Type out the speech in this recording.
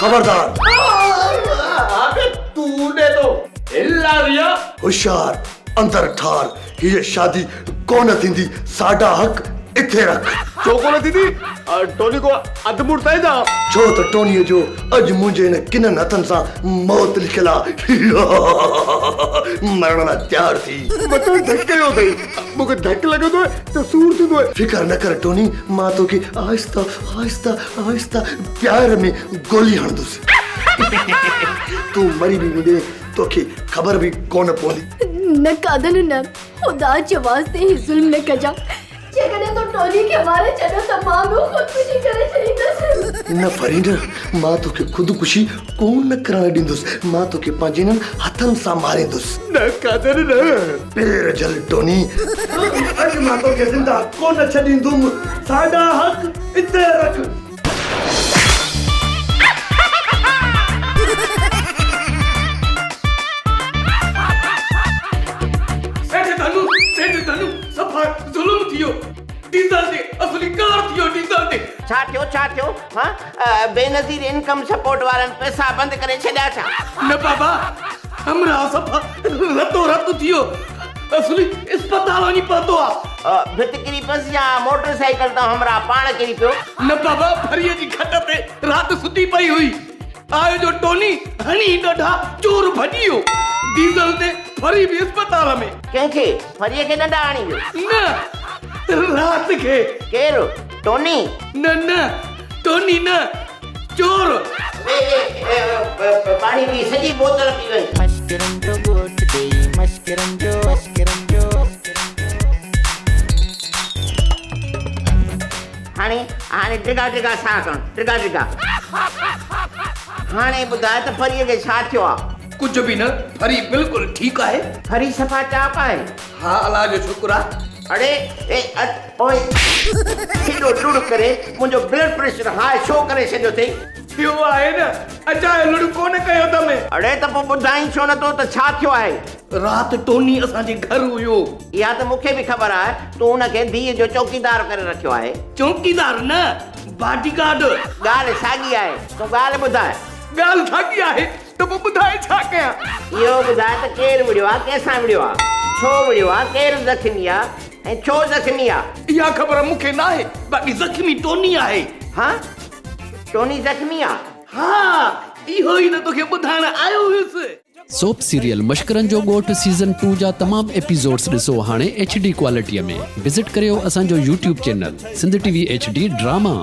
खबरदार। अबे तूने तो हिला दिया। होशियार अंदर ठार, ये शादी कोन थींदी, साडा हक इथे रख। चोकोन दीदी टोनी को अध मुड़ता जा। छो तो टोनी जो अज मुझे न किनन हथन सा मौत लिखला मरण ला तैयार थी। मतलब धक्के हो गई, मुझे धक्के लगे तो सूर थी तो। फिकर न कर टोनी, मां तो के आहिस्ता आहिस्ता आहिस्ता प्यार में गोली हण दूस। तू मरी भी मिले तो के खबर भी कोन पवंदी। न कादन न खुदा जे वास्ते ही जुल्म न कजा। जेकॾहिं तो टोनी के मारे छॾो त मां बि ख़ुदकुशी करे छॾींदसि। न फरींदर, मां तो के खुदकुशी कोन न करण ॾींदुसि। मां तो के पंहिंजे न हथन सां मारींदुसि। न कादर न पेर जल टोनी, अज मां तो के जिंदा कोन छॾींदुमि। साडा हक इते रख। छा थियो हाँ बेनज़ीर इनकम सपोर्ट वारनि पैसा बंद करे छॾिया छा? न बाबा, हमरा सफा रतो रत थियो। असली अस्पताल वञी पहुतो आ। भित किरी बस या मोटरसाइकिल तो हमरा पाण किरी पियो। न बाबा, फरीअ जी खट ते रात सुती पई हुई। आयो जो टोनी हणी ॾाढा चोर भॼी वियो। डीज़ल ते फरी बि अस्पताल में। कंहिंखे फरीअ खे नंढा हणी वियो? न रात के। केरु? टोनी? न टोनी न, चोर। पानी पी, सॼी बोतल पी वई। मस्करन जो गोट दे, मस्करन जो हाणे टिका साह करण, टिका हाणे ॿुधाए त फरीअ खे छा थियो आहे? कुछ भी न, फरी बिल्कुल ठीक है। फरी सफ़ा चाप आहे? हाँ, अल्लाह जो शुक्र आहे। अरे ओए केॾो लुड़ करे मुंहिंजो ब्लड प्रेशर हाई छो करे छॾियो अथई? थियो आहे न, अचाए लुड़ कोन कयो तमे। अड़े त पोइ ॿुधाई छो नथो त छा थियो आहे? रात टोनी असांजे घर हुयो। इहा त मूंखे बि ख़बर आहे, तूं हुनखे धीअ जो चौकीदार करे रखियो आहे। चौकीदार न, बॉडीगार्ड। ॻाल्हि साॻी आहे, तूं ॻाल्हि ॿुधाए। ॻाल्हि साॻी आहे त पोइ ॿुधाए छा कयां? इहो ॿुधाए त केरु विड़ियो आहे, कंहिंसां विड़ियो आहे, छो विड़ियो आहे, केरु ज़ख़्मी आहे ऐं छो ज़ख़्मी आहे? इहा ख़बर मूंखे न आहे, बाक़ी ज़ख़्मी टोनी आहे। हाँ, टोनी ज़ख़्मी आहे? हाँ, इहो ई न तोखे ॿुधाइण आयो हुयुसि। सोप सीरियल मश्करन जो गोठ सीज़न 2 जा तमाम एपिसोड्स ॾिसो हाणे HD क्वालिटीअ में। विज़िट करियो असांजो YouTube channel Sindh TV HD drama.